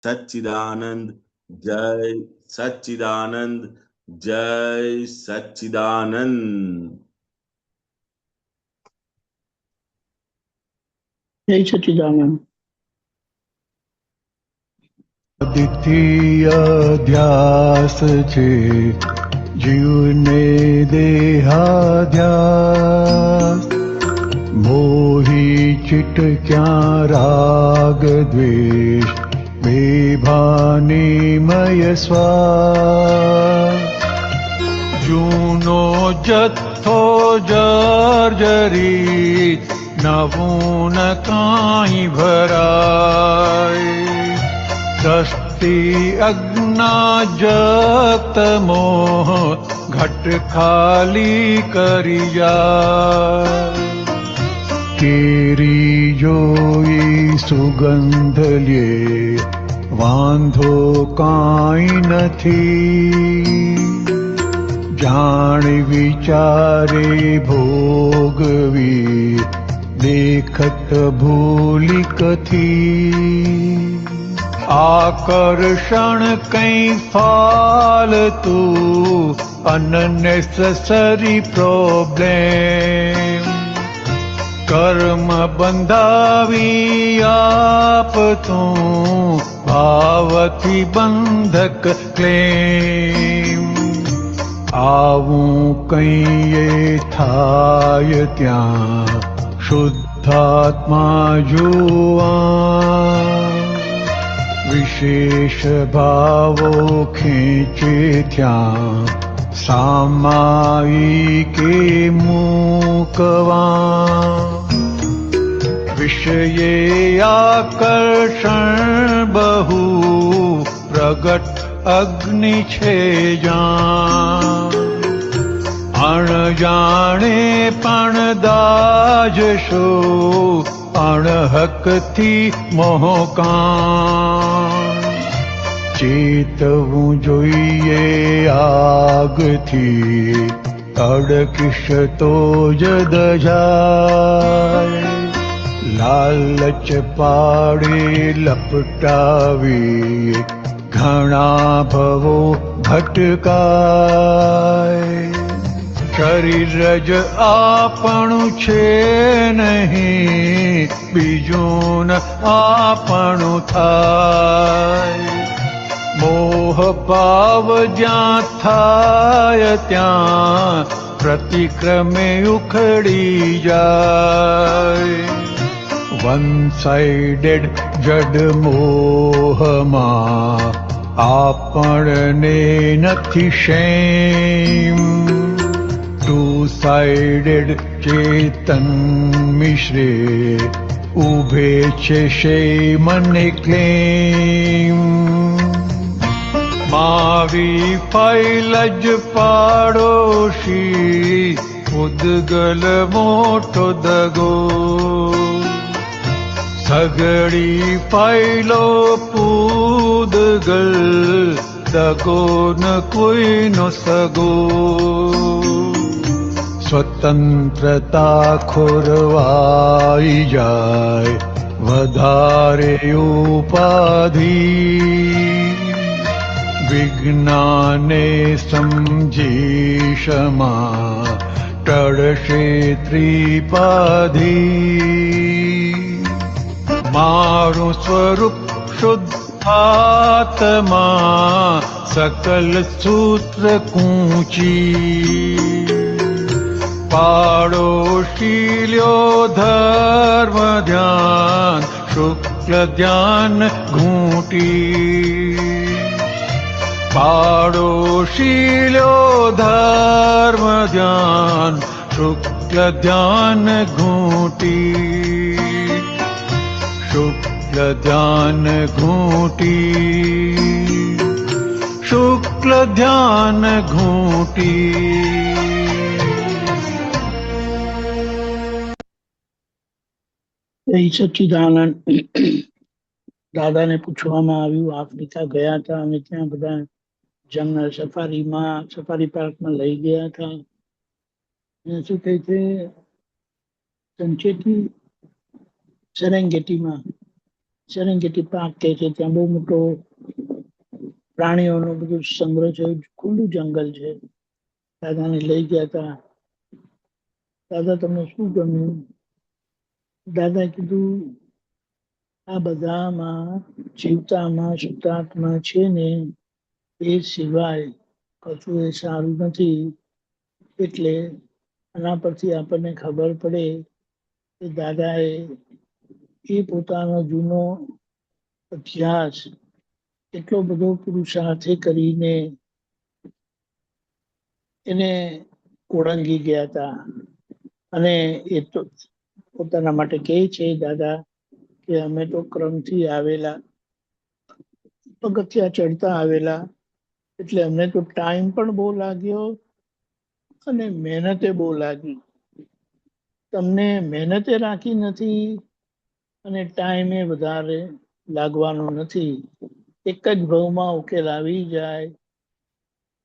સચ્ચિદાનંદ. જય સચ્ચિદાનંદ. જય સચ્ચિદાનંદ. જય સચ્ચિદાનંદ. દ્વિતીય ધ્યાસ છે જીવને દેહાધ્યાસ, મોહી ચિટક્યા રાગ દ્વેષ, બેભાનીમય શ્વાસ. જૂનો જથ્થો જર્જરી, નવું ન કાંઈ ભરાય. દ્રષ્ટિ અજ્ઞા જગત મોહ, ઘટ ખાલી કરી જાય. કેરી જોઈ સુગંધ લ્યે, વાંધો કાંઈ નથી. જાણ વિચારે ભોગવી, દેખત ભૂલી કથી. આકર્ષણ કઈ ફાલતું, અનનેસેસરી પ્રોબ્લેમ. કર્મ બંધાવી આપતું, ભાવથી બંધક ક્લેમ. આવું કઈએ થાય ત્યાં, શુદ્ધાત્મા જોવા. વિશેષ ભાવો ખેંચે ત્યાં, સામાયિકે મૂકવા. વિષયે આકર્ષણ બહુ, પ્રગટ અગ્નિ છે જાણ. અણજાણે પણ દાજશો, અણહકથી મોહકાણ. ચેતવું જોઈએ આગથી, તડકીશ તો જ દજાય. લાલચ પાડે લપટાવી, ઘણા ભવો ભટકાય. શરીર જ આપણું છે નહીં, બીજું ન આપણું થાય. મોહ ભાવ જ્યાં થાય ત્યાં, પ્રતિક્રમે ઉખડી જાય. વન સાઇડેડ જડ મોહમાં, આપણને નથી શેમ. ટુ સાઇડેડ ચેતન મિશ્રે, ઉભે છે શેમ ને ક્લેમ. મારી ફાઇલ જ પાડોશી, ઉદગલ મોટો દગો. સગડી ફાઇલો પૂદગલ, દગો ન કોઈનો સગો. સ્વતંત્રતા ખોરવાઈ જાય, વધારે ઉપાધિ. વિજ્ઞાને સમજી ક્ષમા, ટળશે ત્રિપાધી. મારું સ્વરૂપ શુદ્ધાત્મા, સકલ સૂત્ર કૂંચી. પાડોશી લ્યો ધર્મ ધ્યાન, શુક્લ ધ્યાન ઘૂંટી. પાડોશી લ્યો ધર્મ ધ્યાન, શુક્લ ધ્યાન ઘૂંટી. શુક્લ ધ્યાન ઘૂંટી. શુક્લ ધ્યાન ઘૂંટી. જય સચ્ચિદાનંદ. દાદાને પૂછવામાં આવ્યું, આફ્રિકા ગયા હતા અને ત્યાં બધા જંગલ સફારી પાર્કમાં લઈ ગયા હતા. શું કહે છે, સંચેતી સેરેંગેટીમાં સેરેંગેટી પાર્ક કહે છે, ત્યાં બહુ મોટો પ્રાણીઓનો બધું સંગ્રહ છે, ખુલ્લું જંગલ છે. દાદાને લઈ ગયા હતા. દાદા તમને શું ગમ્યું? દાદા કીધું આ બધામાં જીવતામાં શુદ્ધાત્મા છે ને એ સિવાય કશું એ સારું નથી. એટલે આના પરથી આપણને ખબર પડે કે દાદાએ એ પોતાનો જૂનો અભ્યાસ એટલો બધો પુરુષાર્થે કરીને એને ઓળંગી ગયા હતા. અને એ તો પોતાના માટે કહે છે દાદા કે અમે તો ક્રમથી આવેલા, પગથિયા ચડતા આવેલા, એટલે અમને તો ટાઈમ પણ બહુ લાગ્યો અને મહેનતે બહુ લાગી. તમને મહેનતે રાખી નથી અને ટાઈમે વધારે લાગવાનો નથી. એક જ ભાવમાં ઉકેલ આવી જાય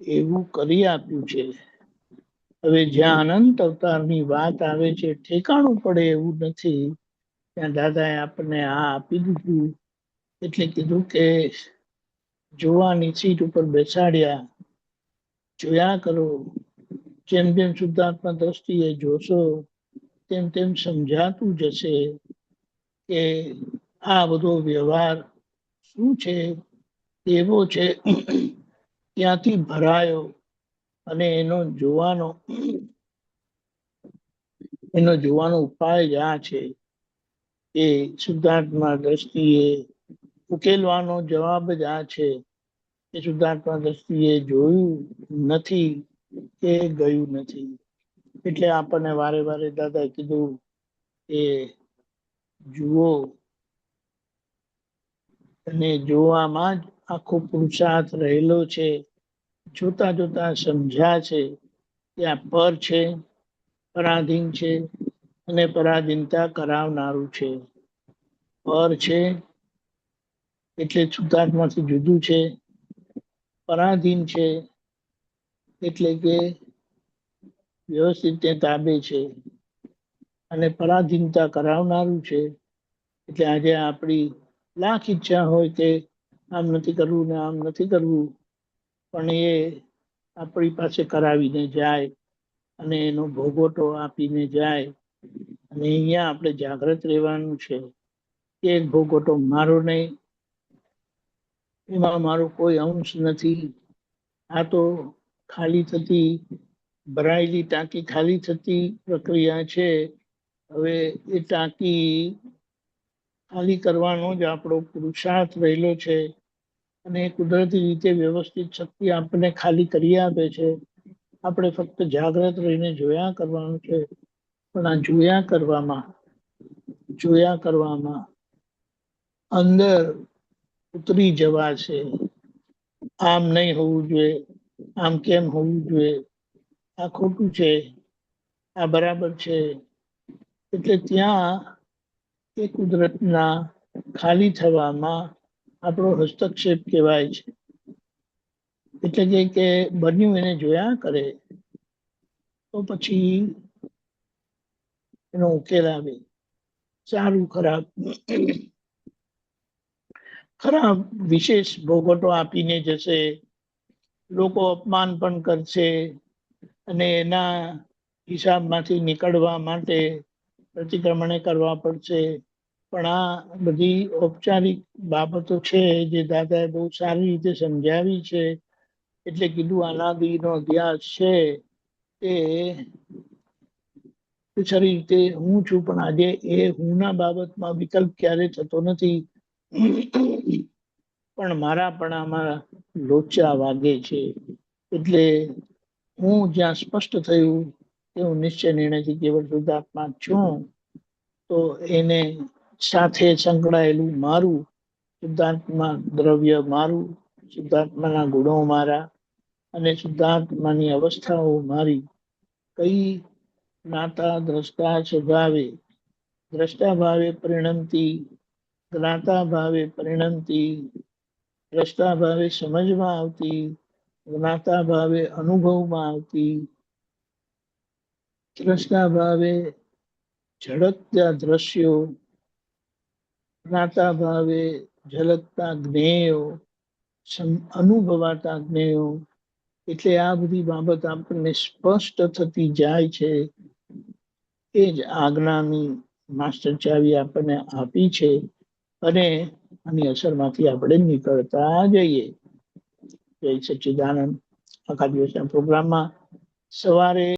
એવું કરી આપ્યું છે. હવે જ્યાં અનંત અવતારની વાત આવે છે, ઠેકાણું પડે એવું નથી, ત્યાં દાદાએ આપણને આ આપી દીધું. એટલે કીધું કે જોવાની સીટ ઉપર બેસાડ્યા, જોયા કરો. જેમ જેમ શુદ્ધાત્મા દ્રષ્ટિએ જોશો તેમ તેમ સમજાતું જશે કે આ બધો વ્યવહાર શું છે, કેવો છે, ક્યાંથી ભરાયો અને એનો જોવાનો ઉપાય જ આ છે. એ શુદ્ધાત્મા દ્રષ્ટિએ ઉકેલવાનો જવાબ જ આ છે. એ શુદ્ધાત્મા દ્રષ્ટિએ જોયું નથી કે ગયું નથી. એટલે આપણને વારે વારે દાદા કીધું કે જુઓ, અને જોવામાં જ આખો પુરુષાર્થ રહેલો છે. જોતા જોતા સમજ્યા છે કે આ પર છે, પરાધીન છે અને પરાધીનતા કરાવનારું છે. પર છે એટલે શુદ્ધાત્માથી જુદું છે, પરાધીન છે એટલે કે વ્યવસ્થિત તે તાબે છે, અને પરાધીનતા કરાવનારું છે. એટલે આજે આપણી લાખ ઈચ્છા હોય કે આમ નથી કરવું ને આમ નથી કરવું, પણ એ આપણી પાસે કરાવીને જાય અને એનો ભોગવટો આપીને જાય. અને અહીંયા આપણે જાગ્રત રહેવાનું છે કે એક ભોગવટો મારો નહીં, એમાં મારો કોઈ અંશ નથી. આ તો ખાલી થતી, ભરાયેલી ટાંકી ખાલી થતી પ્રક્રિયા છે. હવે એ ટાંકી ખાલી કરવાનો જ આપણો પુરુષાર્થ રહેલો છે. અને કુદરતી રીતે વ્યવસ્થિત શક્તિ આપણને ખાલી કરી આપે છે. આપણે ફક્ત જાગ્રત રહીને જોયા કરવાનું છે. પણ આ જોયા કરવામાં અંદર ઉતરી જવા છે. આમ નહીં હોવું જોઈએ, આમ કેમ હોવું જોઈએ, આ ખોટું છે, આ બરાબર છે. એટલે ત્યાં એ કુદરતના ખાલી થવામાં આપણો હસ્તક્ષેપ કહેવાય છે. એટલે કે બન્યું એને જોયા કરે તો પછી એનો ઉકેલ આવે. સારું ખરાબ ખરાબ વિશેષ ભોગવટો આપીને જશે, લોકો અપમાન પણ કરશે અને એના હિસાબમાંથી નીકળવા માટે પ્રતિક્રમણે કરવા પડશે. પણ આ બધી ઔપચારિક બાબતો છે જે દાદાએ બહુ સારી રીતે સમજાવી છે. એટલે કીધું અનાદિનો અભ્યાસ છે એ સારી રીતે હું છું, પણ આજે એ હુંના બાબતમાં વિકલ્પ ક્યારે થતો નથી. પણ મારાપણામાં લોચા વાગે છે. એટલે હું જ્યાં સ્પષ્ટ થયું કે હું નિશ્ચય નિર્ણયથી કેવળ શુદ્ધાત્મા છું, તો એને સાથે સંકળાયેલું મારું શુદ્ધાત્મા દ્રવ્ય મારું, શુદ્ધાત્માના ગુણો મારા અને શુદ્ધાત્માની અવસ્થાઓ મારી. કઈ જ્ઞાતા દ્રષ્ટા સ્વભાવે, દ્રષ્ટા ભાવે પરિણમતી, જ્ઞાતા ભાવે પરિણમતી, દ્રષ્ટા ભાવે સમજમાં આવતી, જ્ઞાતા ભાવે અનુભવમાં આવતી, દ્રષ્ટા ભાવે ઝડપતા દ્રશ્યો જ્ઞાતા ભાવે ઝલકતા જ્ઞેયો, અનુભવાતા જ્ઞેયો, એટલે આ બધી બાબત આપણને સ્પષ્ટ થતી જાય છે. એ જ આજ્ઞાની માસ્ટર ચાવી આપણને આપી છે અને આની અસરમાંથી આપણે નીકળતા જઈએ. જય સચ્ચિદાનંદ. આખા દિવસના પ્રોગ્રામમાં સવારે